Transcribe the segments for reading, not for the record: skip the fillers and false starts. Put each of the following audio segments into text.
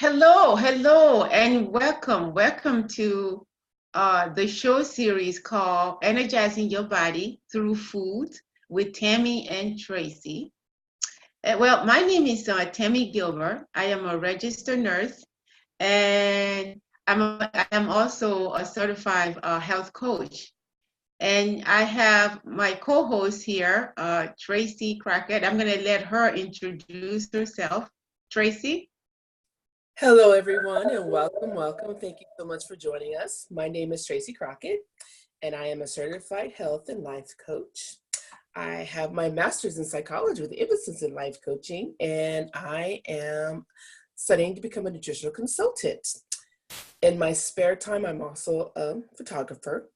Hello, hello, and welcome. Welcome to the show series called Energizing Your Body Through Food with Tami and Tracy. Well, my name is Tami Gilbert. I am a registered nurse, and I am also a certified health coach. And I have my co-host here, Tracy Crockett. I'm going to let her introduce herself. Tracy? Hello, everyone, and welcome. Thank you so much for joining us. My name is Tracy Crockett, and I am a certified health and life coach. I have my master's in psychology with emphasis in life coaching, and I am studying to become a nutritional consultant. In my spare time, I'm also a photographer.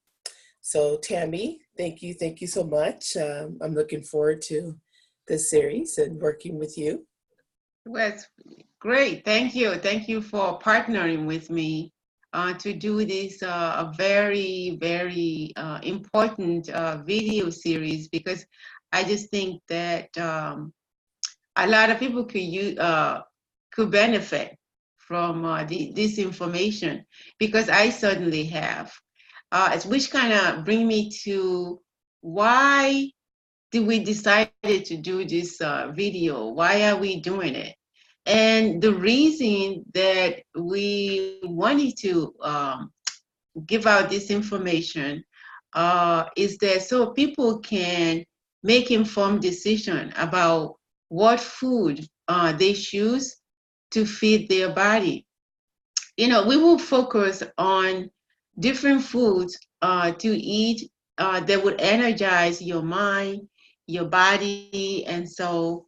So, Tami, thank you so much. I'm looking forward to this series and working with you. Well, it's great. Thank you. Thank you for partnering with me to do this a very, very important video series because I just think that a lot of people could benefit from this information because I certainly have. Which kind of bring me to why did we decided to do this video? Why are we doing it? And the reason that we wanted to give out this information is that so people can make informed decision about what food they choose to feed their body. We will focus on different foods to eat that would energize your mind, your body, and so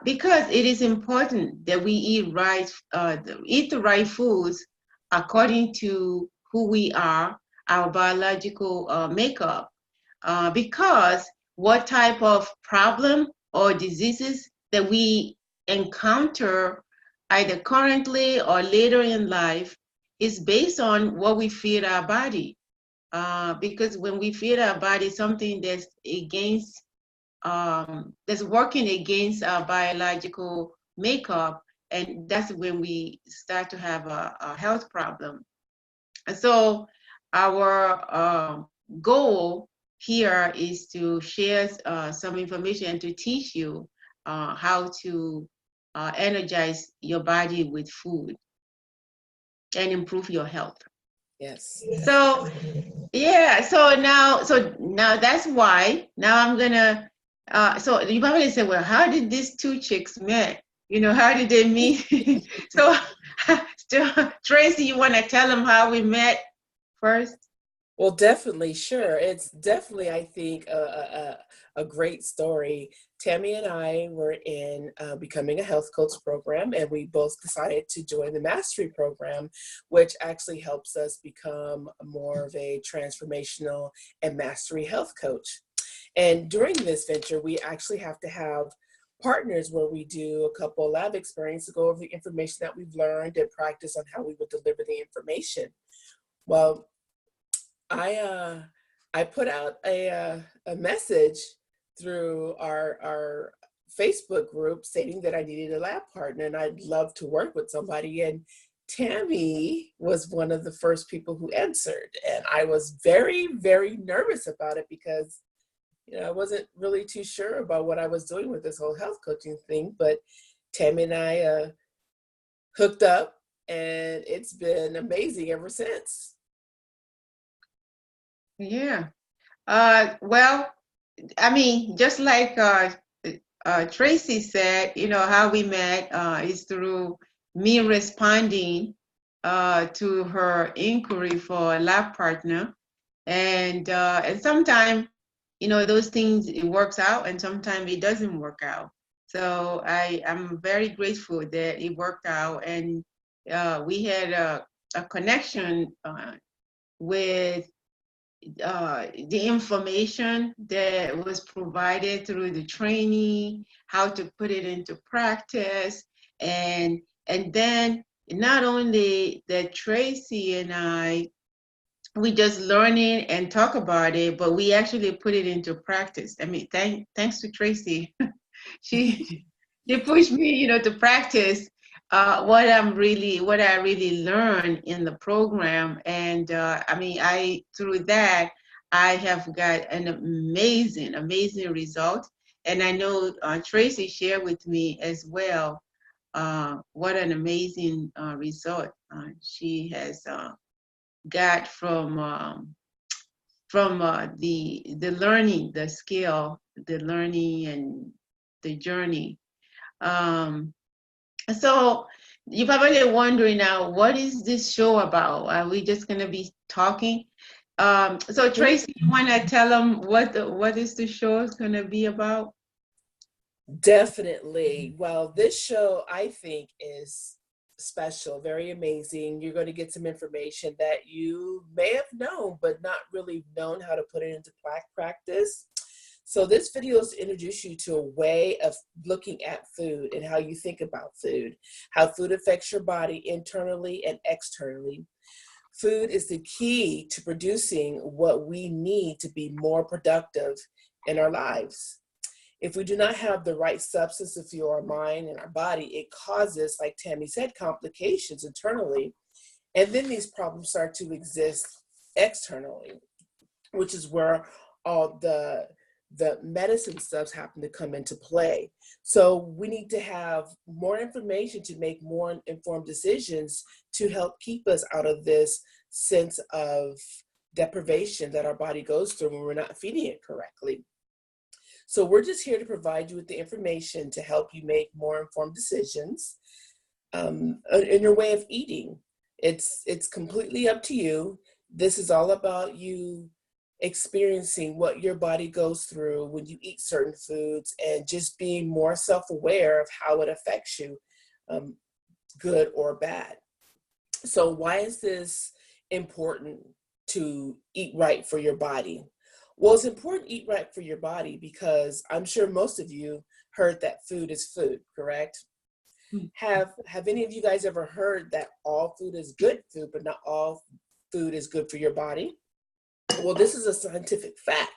because it is important that we eat the right foods according to who we are, our biological makeup. Because what type of problem or diseases that we encounter either currently or later in life is based on what we feed our body. Because when we feed our body something that's working against our biological makeup, and that's when we start to have a health problem. And so our goal here is to share some information and to teach you how to energize your body with food and improve your health. Yes. So yeah, so now that's why now I'm gonna so you probably say, well, how did these two chicks met? How did they meet? so Tracy, you want to tell them how we met first? Well, definitely, sure. It's definitely, I think, a great story. Tammy and I were in becoming a health coach program, and we both decided to join the mastery program, which actually helps us become more of a transformational and mastery health coach. And during this venture, we actually have to have partners where we do a couple lab experiments to go over the information that we've learned and practice on how we would deliver the information. Well, I put out a message through our Facebook group stating that I needed a lab partner and I'd love to work with somebody. And Tammy was one of the first people who answered. And I was very, very nervous about it because I wasn't really too sure about what I was doing with this whole health coaching thing. But Tammy and I hooked up, and it's been amazing ever since. Yeah. Well, I mean, just like Tracy said, how we met is through me responding to her inquiry for a lab partner. And sometimes, those things, it works out and sometimes it doesn't work out. So I'm very grateful that it worked out, and we had a connection with the information that was provided through the training, how to put it into practice, and then not only that Tracy and I, we just learning and talk about it, but we actually put it into practice. I mean, thanks to Tracy, she pushed me, to practice. what I really learned in the program, and I mean, through that, I have got an amazing result. And I know Tracy shared with me as well what an amazing result she has got from the learning, the skill, the learning, and the journey. Um, so you're probably wondering now, what is this show about? Are we just going to be talking? So Tracy, you want to tell them what is the show is going to be about? Definitely. Well, this show I think is special, very amazing. You're going to get some information that you may have known, but not really known how to put it into practice. So this video is to introduce you to a way of looking at food and how you think about food, how food affects your body internally and externally. Food is the key to producing what we need to be more productive in our lives. If we do not have the right substance to fuel our mind and our body, it causes, like Tami said, complications internally. And then these problems start to exist externally, which is where all the medicine stuff happen to come into play. So we need to have more information to make more informed decisions to help keep us out of this sense of deprivation that our body goes through when we're not feeding it correctly. So we're just here to provide you with the information to help you make more informed decisions in your way of eating. It's completely up to you. This is all about you experiencing what your body goes through when you eat certain foods and just being more self-aware of how it affects you, good or bad. So why is this important to eat right for your body? Well, it's important to eat right for your body because I'm sure most of you heard that food is food, correct? Have any of you guys ever heard that all food is good food, but not all food is good for your body? Well, this is a scientific fact.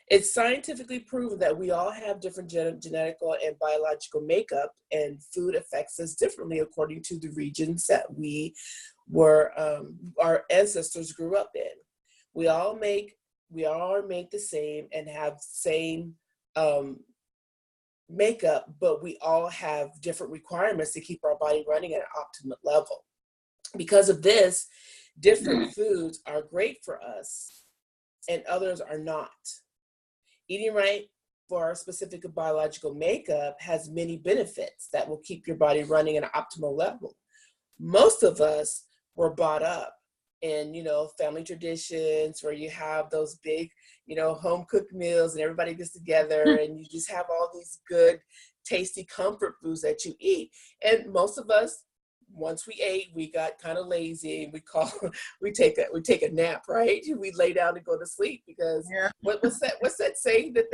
It's scientifically proven that we all have different genetical and biological makeup, and food affects us differently according to the regions that our ancestors grew up in. We all are made the same and have same makeup, but we all have different requirements to keep our body running at an optimal level. Because of this, different foods are great for us and others are not. Eating right for our specific biological makeup has many benefits that will keep your body running at an optimal level. Most of us were brought up in, family traditions where you have those big, home cooked meals and everybody gets together and you just have all these good, tasty comfort foods that you eat. And most of us, once we ate, we got kind of lazy and we take a nap, right? We lay down and go to sleep because what's that saying that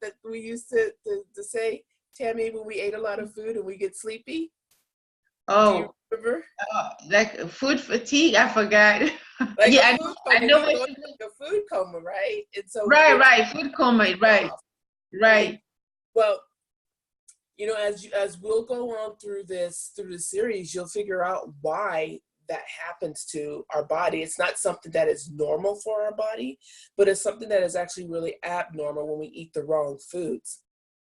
that we used to say, Tami, when we ate a lot of food and we get sleepy? Oh, do you remember? Like food fatigue, I forgot. Like Yeah, a food coma. I know We go into like a food coma, right? And so right, food coma, right. Well, as we'll go on through the series, you'll figure out why that happens to our body. It's not something that is normal for our body, but it's something that is actually really abnormal when we eat the wrong foods.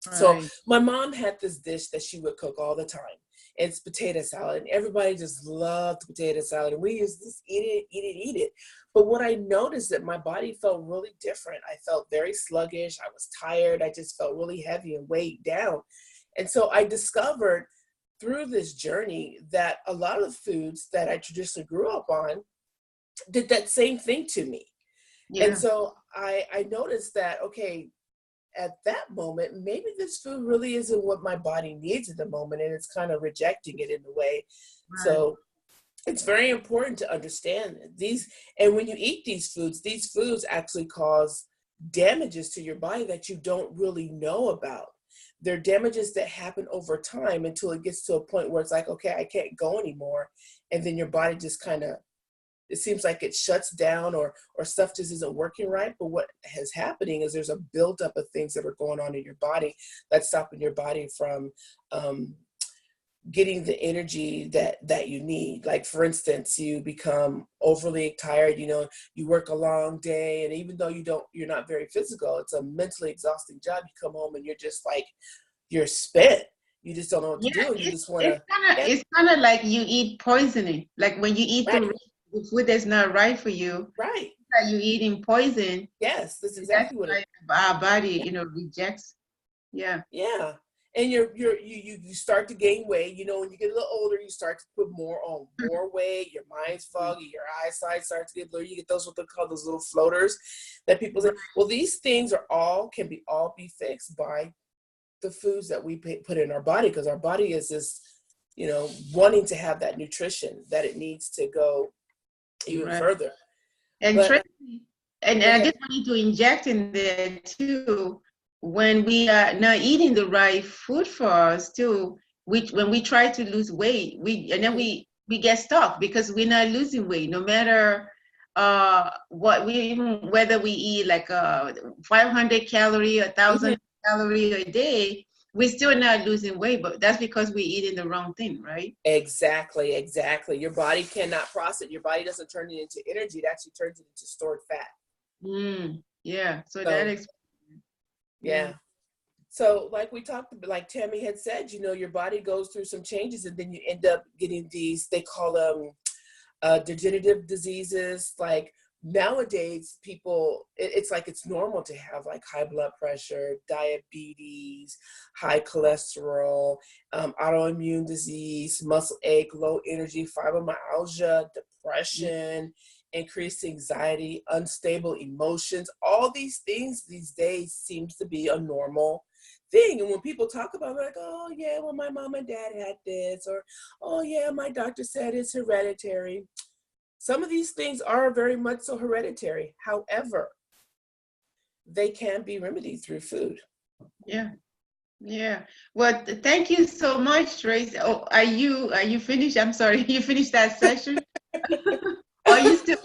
Right. So my mom had this dish that she would cook all the time. It's potato salad, and everybody just loved potato salad, and we used to just eat it. But what I noticed that my body felt really different. I felt very sluggish. I was tired. I just felt really heavy and weighed down. And so I discovered through this journey that a lot of foods that I traditionally grew up on did that same thing to me. Yeah. And so I noticed that, okay, at that moment, maybe this food really isn't what my body needs at the moment, and it's kind of rejecting it in a way. Right. So it's very important to understand these. And when you eat these foods actually cause damages to your body that you don't really know about. They're damages that happen over time until it gets to a point where it's like, okay, I can't go anymore. And then your body just kind of, it seems like it shuts down or stuff just isn't working right. But what is happening is there's a buildup of things that are going on in your body that's stopping your body from getting the energy that you need. Like, for instance, you become overly tired, you know, you work a long day, and even though you're not very physical, it's a mentally exhausting job. You come home and you're just like, you're spent. You just don't know what to Yeah, do, and you just want to, yeah, it's kind of like you eat poisoning. Like when you eat right, the food that's not right for you, right. that you're eating poison. Yes, that's That's exactly what it. why our body, rejects. Yeah. Yeah. And you start to gain weight. You know, when you get a little older, you start to put more on, more weight. Your mind's foggy. Your eyesight starts to get blurry. You get those, what they call those little floaters that people say. Well, these things can all be fixed by the foods that we put in our body, because our body is this, you know, wanting to have that nutrition that it needs to go even Right. further. And But Tracy, and I just wanted to inject in there too, when we are not eating the right food for us too, when we try to lose weight, we get stuck because we're not losing weight, no matter whether we eat like 500 calorie, 1,000 calorie a day, we're still not losing weight, but that's because we're eating the wrong thing, right? exactly, your body cannot process it. Your body doesn't turn it into energy. It actually turns it into stored fat. Yeah. So that So explains. yeah. So like we talked about, like Tami had said, you know, your body goes through some changes, and then you end up getting these, they call them degenerative diseases. Like nowadays people, it's like it's normal to have like high blood pressure, diabetes, high cholesterol, autoimmune disease, muscle ache, low energy, fibromyalgia, depression, increased anxiety, unstable emotions. All these things these days seems to be a normal thing. And when people talk about it, like, oh yeah, well my mom and dad had this, or oh yeah, my doctor said it's hereditary. Some of these things are very much so hereditary. However, they can be remedied through food. Yeah. Well, thank you so much, Tracy. Oh, are you finished? I'm sorry, you finished that session? Or you still?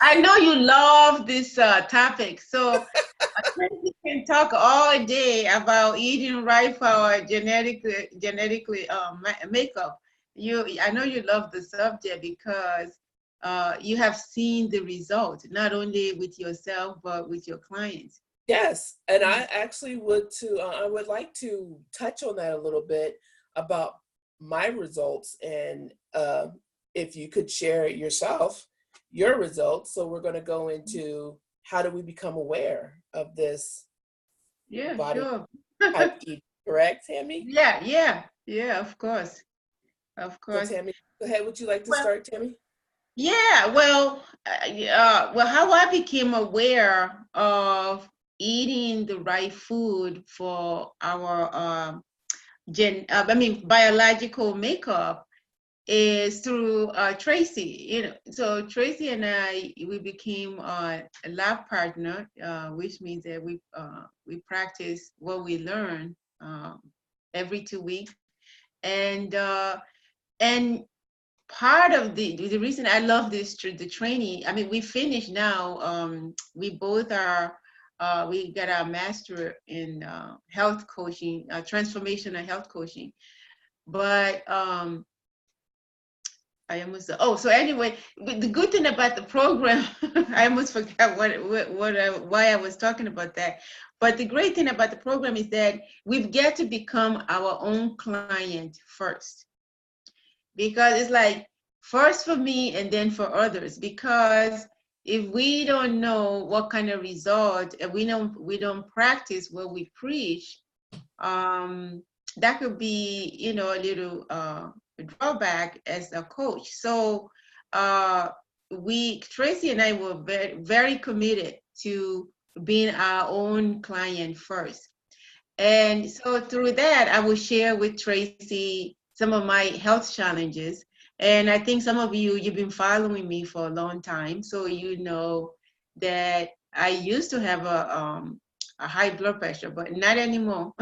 I know you love this topic, so Tracy can talk all day about eating right for our genetically makeup. I know you love the subject because you have seen the result, not only with yourself but with your clients. Yes, and I actually I would like to touch on that a little bit about my results, and if you could share yourself your results. So we're going to go into how do we become aware of this Yeah, body sure. type eating, correct, Tami? Yeah, of course. Of So course. Tami, go ahead. Would you like to Well, start, Tami? yeah, how I became aware of eating the right food for our biological makeup is through Tracy. So Tracy and we became a lab partner, which means that we practice what we learn every 2 weeks, and part of the reason I love the training. I mean, we finished now. We both are. We got our master in health coaching, transformational health coaching. But I almost. Oh, so anyway, the good thing about the program, I almost forgot why I was talking about that. But the great thing about the program is that we've got to become our own client first, because it's like first for me and then for others. Because if we don't know what kind of result, and we don't practice what we preach, that could be a little drawback as a coach. So Tracy and I were very, very committed to being our own client first. And so through that, I will share with Tracy some of my health challenges. And I think some of you've been following me for a long time, so you know that I used to have a high blood pressure, but not anymore.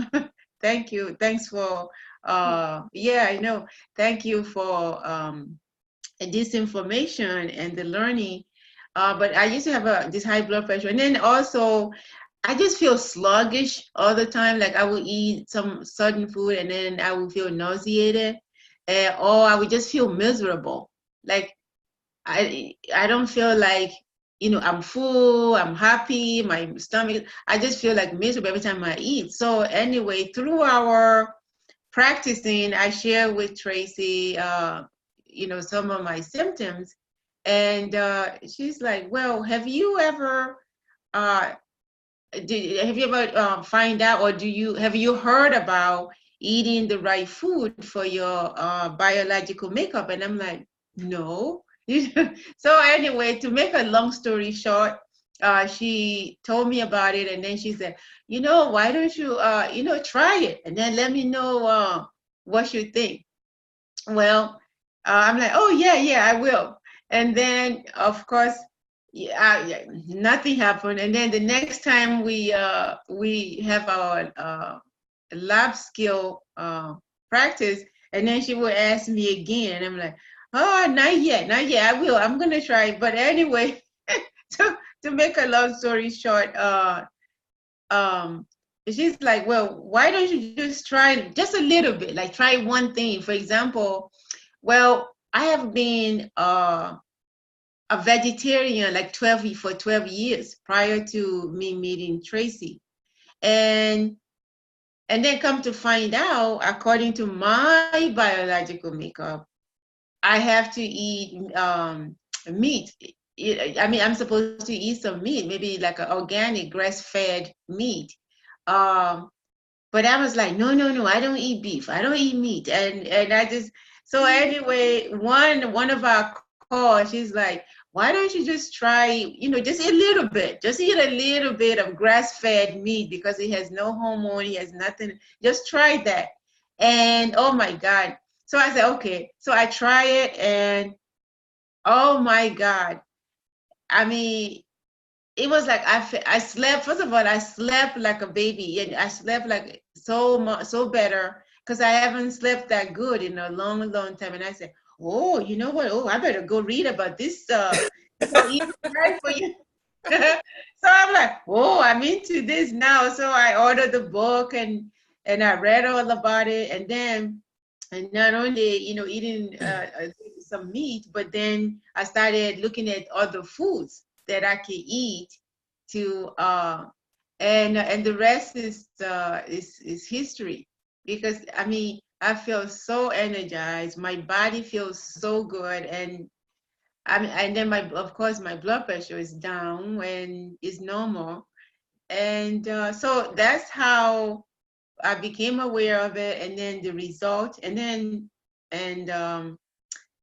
Thank you. Thanks for, yeah, I know. Thank you for this information and the learning. But I used to have this high blood pressure. And then also, I just feel sluggish all the time. Like I will eat some certain food and then I will feel nauseated. or I would just feel miserable. Like I don't feel like, I'm full, I'm happy, my stomach, I just feel like miserable every time I eat. So anyway, through our practicing, I share with Tracy, some of my symptoms. And she's like, well, uh, have you ever find out, or have you heard about eating the right food for your biological makeup? And I'm like, no. So anyway, to make a long story short, she told me about it, and then she said, why don't you, try it, and then let me know what you think. Well, I'm like, oh yeah, yeah, I will. And then of course, yeah, nothing happened. And then the next time we have our lab skill practice, and then she would ask me again, and I'm like, oh, not yet, not yet. I will. I'm gonna try. But anyway, to make a long story short, um, she's like, well, why don't you just try just a little bit, like try one thing, for example. Well, I have been a vegetarian like 12 years prior to me meeting Tracy. And then come to find out, according to my biological makeup, I have to eat meat. I mean, I'm supposed to eat some meat, maybe like an organic grass-fed meat. Um, but I was like, no, no, no, I don't eat beef. I don't eat meat. And I just, so anyway, one of our calls, she's like, why don't you just try, just a little bit, just eat a little bit of grass-fed meat, because it has no hormone, it has nothing. Just try that. And oh my God. So I said, okay. So I try it, and oh my God. I mean, it was like I slept. First of all, I slept like a baby, and I slept like so much, so better, because I haven't slept that good in a long, long time. And I said, oh, you know what? Oh, I better go read about this. Eat right for you. So I'm like, oh, I'm into this now. So I ordered the book, and I read all about it, and then. And not only, eating some meat, but then I started looking at other foods that I can eat to and the rest is history, because I mean I feel so energized, my body feels so good, and I mean, and then of course my blood pressure is down and is normal, and so that's how I became aware of it, and then the result, and um,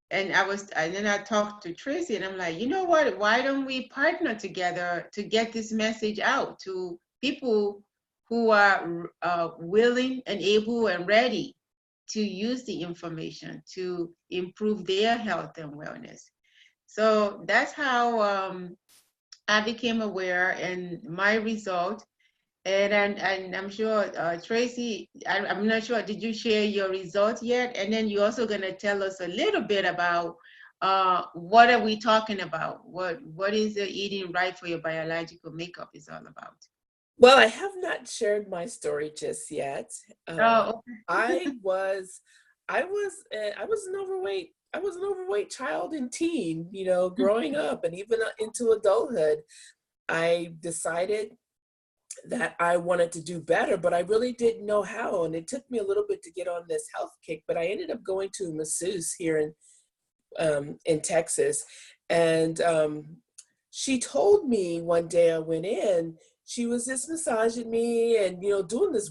and then I talked to Tracy, and I'm like, you know what? Why don't we partner together to get this message out to people who are willing and able and ready to use the information to improve their health and wellness. So that's how I became aware, and my result. And I'm sure, Tracy, I'm not sure, did you share your results yet? And then you're also going to tell us a little bit about what are we talking about? What is the eating right for your biological makeup is all about? Well, I have not shared my story just yet. Oh, I was, I was an overweight. I was an overweight child and teen, growing up and even into adulthood. I decided that I wanted to do better, but I really didn't know how. And it took me a little bit to get on this health kick, but I ended up going to a masseuse here in Texas. And she told me one day I went in, she was just massaging me and, doing this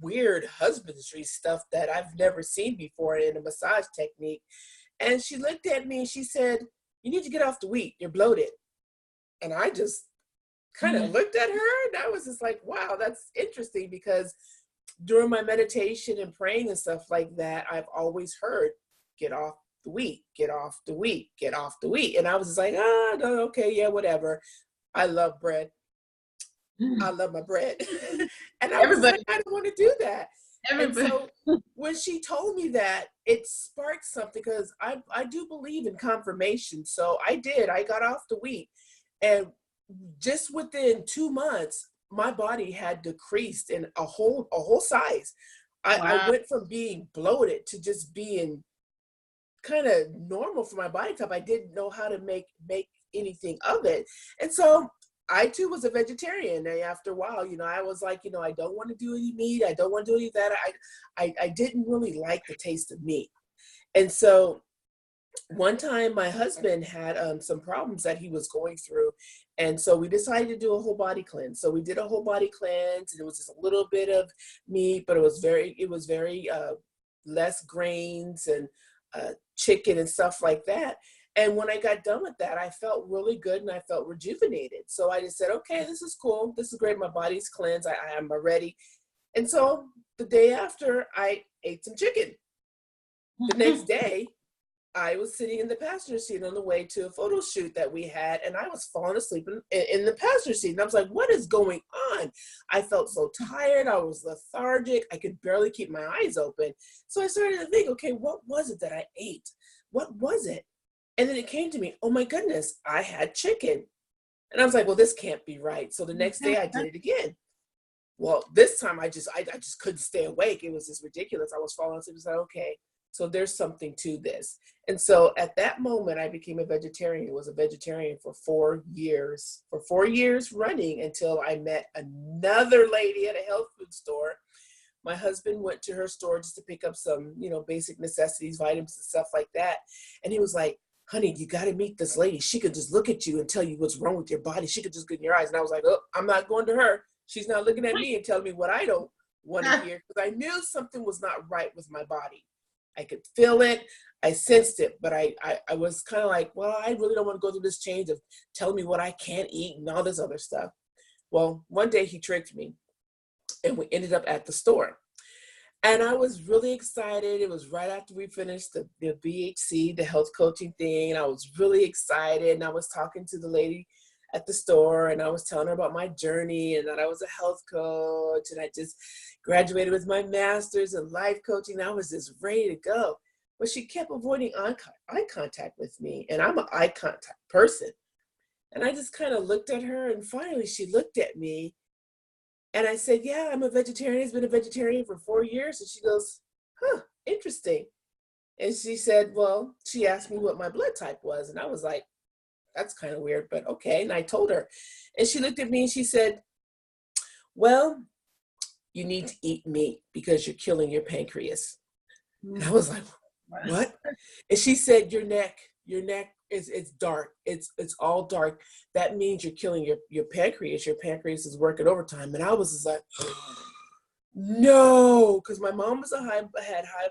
weird husbandry stuff that I've never seen before in a massage technique. And she looked at me and she said, you need to get off the wheat, you're bloated. And I just kind of looked at her, and I was just like, wow, that's interesting, because during my meditation and praying and stuff like that, I've always heard, get off the wheat, get off the wheat, get off the wheat. And I was just like, no, okay, yeah, whatever. I love bread. I love my bread. And I was like, I don't want to do that. everybody. And so when she told me that, it sparked something, because I do believe in confirmation. So I did. I got off the wheat. And just within 2 months, my body had decreased in a whole size. I Wow. went from being bloated to just being kind of normal for my body type. I didn't know how to make anything of it. And so I too was a vegetarian. And after a while, I was like, I don't want to do any meat. I don't want to do any of that. I didn't really like the taste of meat. And so one time my husband had some problems that he was going through. And so we decided to do a whole body cleanse. So we did a whole body cleanse, and it was just a little bit of meat, but it was very less grains and chicken and stuff like that. And when I got done with that, I felt really good and I felt rejuvenated. So I just said, okay, this is cool. This is great. My body's cleansed. I am ready. And so the day after, I ate some chicken. The next day, I was sitting in the passenger seat on the way to a photo shoot that we had, and I was falling asleep in the passenger seat. And I was like, what is going on? I felt so tired. I was lethargic. I could barely keep my eyes open. So I started to think, okay, what was it that I ate? What was it? And then it came to me, oh my goodness, I had chicken. And I was like, well, this can't be right. So the next day I did it again. Well, this time I just couldn't stay awake. It was just ridiculous. I was falling asleep. I said, okay, so there's something to this. And so at that moment, I became a vegetarian. I was a vegetarian for 4 years, running, until I met another lady at a health food store. My husband went to her store just to pick up some, basic necessities, vitamins and stuff like that. And he was like, honey, you got to meet this lady. She could just look at you and tell you what's wrong with your body. She could just look in your eyes. And I was like, oh, I'm not going to her. She's not looking at me and telling me what I don't want to hear, because I knew something was not right with my body. I could feel it. I sensed it, but I was kind of like, well, I really don't want to go through this change of telling me what I can't eat and all this other stuff. Well, one day he tricked me, and we ended up at the store. And I was really excited. It was right after we finished the BHC, the health coaching thing. And I was really excited. And I was talking to the lady at the store, and I was telling her about my journey and that I was a health coach. And I just graduated with my master's in life coaching. I was just ready to go. But she kept avoiding eye contact with me. And I'm an eye contact person. And I just kind of looked at her, and finally she looked at me. And I said, yeah, I'm a vegetarian. I've been a vegetarian for 4 years. And she goes, huh, interesting. And she said, well, she asked me what my blood type was. And I was like, that's kind of weird, but okay. And I told her. And she looked at me and she said, well, you need to eat meat because you're killing your pancreas. And I was like, what? And she said, your neck it's dark. It's all dark. That means you're killing your pancreas. Your pancreas is working overtime. And I was just like, no, because my mom had high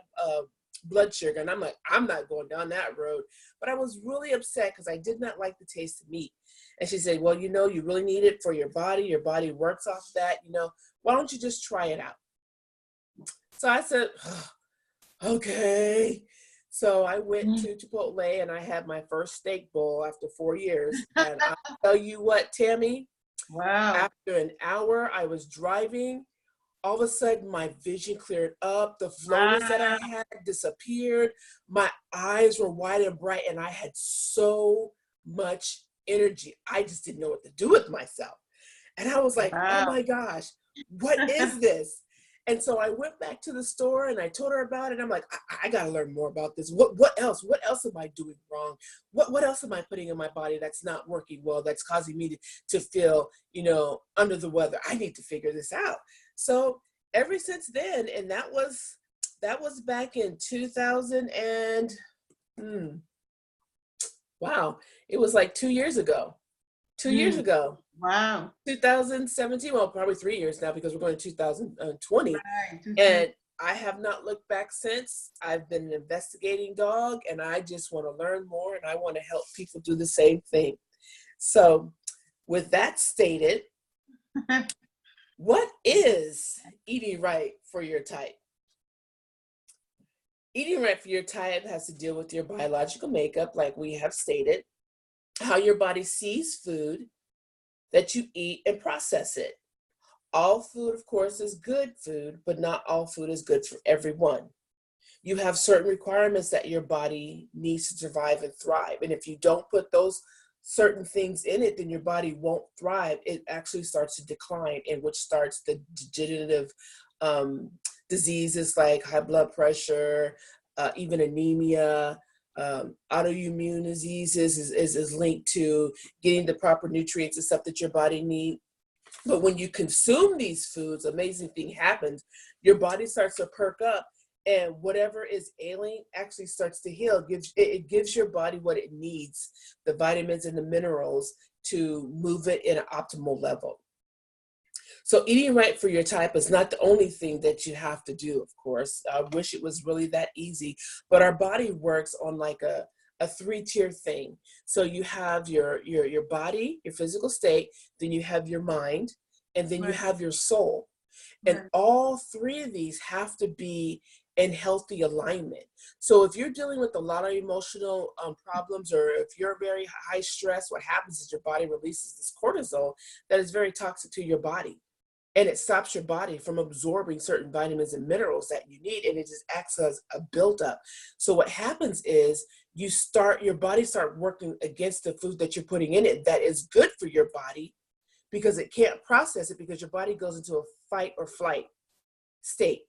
blood sugar. And I'm like, I'm not going down that road. But I was really upset because I did not like the taste of meat. And she said, well, you really need it for your body. Your body works off that, why don't you just try it out? So I said, okay. So I went to Chipotle and I had my first steak bowl after 4 years. And I'll tell you what, Tami, Wow. After an hour I was driving, all of a sudden my vision cleared up. The floaters that I had disappeared. My eyes were wide and bright, and I had so much energy. I just didn't know what to do with myself. And I was like, oh my gosh, what is this? And so I went back to the store and I told her about it. I'm like, I got to learn more about this. What else? What else am I doing wrong? What else am I putting in my body that's not working well, that's causing me to feel, under the weather? I need to figure this out. So ever since then, and that was back in 2000 and, wow, it was like 2 years ago. 2 years ago. Wow. 2017, well, probably 3 years now because we're going to 2020. Right. And I have not looked back since. I've been an investigating dog, and I just want to learn more, and I want to help people do the same thing. So with that stated, what is eating right for your type? Eating right for your type has to deal with your biological makeup, like we have stated, how your body sees food that you eat and process it. All food, of course, is good food, but not all food is good for everyone. You have certain requirements that your body needs to survive and thrive. And if you don't put those certain things in it, then your body won't thrive. It actually starts to decline, and which starts the degenerative diseases like high blood pressure, even anemia, autoimmune diseases is linked to getting the proper nutrients and stuff that your body needs. But when you consume these foods, amazing thing happens. Your body starts to perk up, and whatever is ailing actually starts to heal. It gives your body what it needs, the vitamins and the minerals, to move it in an optimal level. So eating right for your type is not the only thing that you have to do, of course. I wish it was really that easy, but our body works on like a three-tier thing. So you have your body, your physical state, then you have your mind, and then you have your soul. And all three of these have to be in healthy alignment. So if you're dealing with a lot of emotional problems, or if you're very high stress, what happens is your body releases this cortisol that is very toxic to your body. And it stops your body from absorbing certain vitamins and minerals that you need, and it just acts as a buildup. So what happens is your body start working against the food that you're putting in it that is good for your body, because it can't process it, because your body goes into a fight or flight state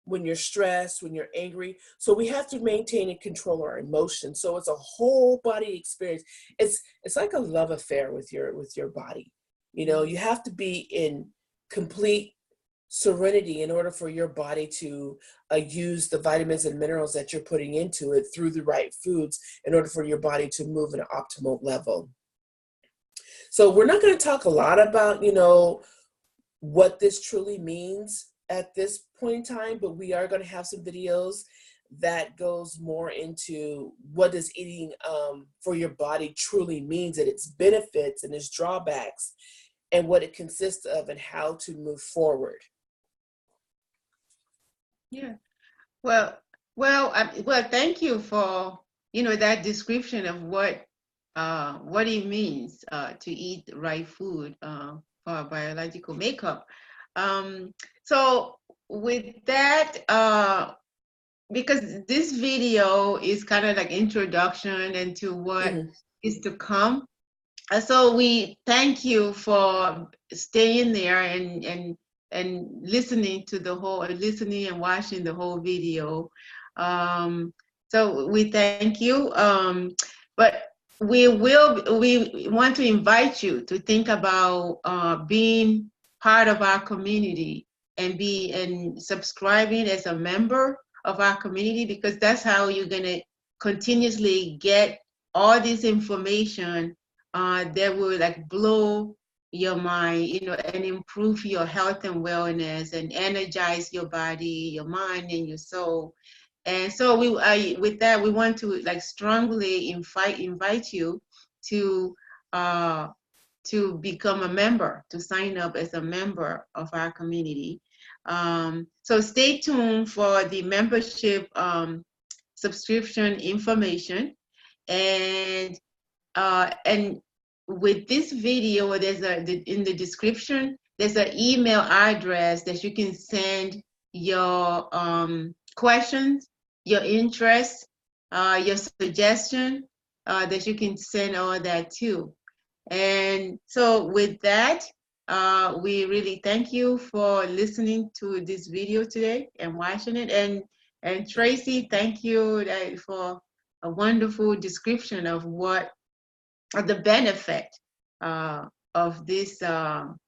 when you're stressed, when you're angry. So we have to maintain and control our emotions. So it's a whole body experience. It's like a love affair with your body. You know, you have to be in complete serenity in order for your body to use the vitamins and minerals that you're putting into it through the right foods in order for your body to move at an optimal level. So we're not going to talk a lot about, you know, what this truly means at this point in time, but we are going to have some videos that goes more into what does eating for your body truly means, and its benefits and its drawbacks, and what it consists of, and how to move forward. Yeah. Well, thank you for, you know, that description of what it means to eat the right food for our biological makeup. So with that, because this video is kind of like introduction into what is to come. So we thank you for staying there and listening to listening and watching the whole video. So we thank you. But we want to invite you to think about being part of our community and subscribing as a member of our community, because that's how you're gonna continuously get all this information that will like blow your mind, you know, and improve your health and wellness and energize your body, your mind, and your soul. And so with that, we want to like strongly invite you to become a member, to sign up as a member of our community. So stay tuned for the membership subscription information. And with this video, in the description, there's an email address that you can send your questions, your interests, your suggestion, that you can send all that to. And so with that, we really thank you for listening to this video today and watching it. And Tracy, thank you for a wonderful description of the benefit of this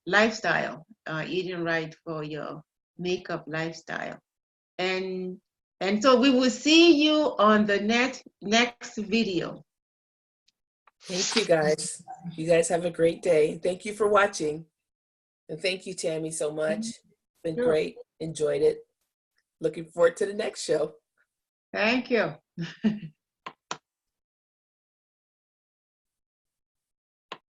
lifestyle, eating right for your makeup lifestyle. And so we will see you on the next video. Thank you, guys. You guys have a great day. Thank you for watching. And thank you, Tami, so much. Been great. Enjoyed it. Looking forward to the next show. Thank you.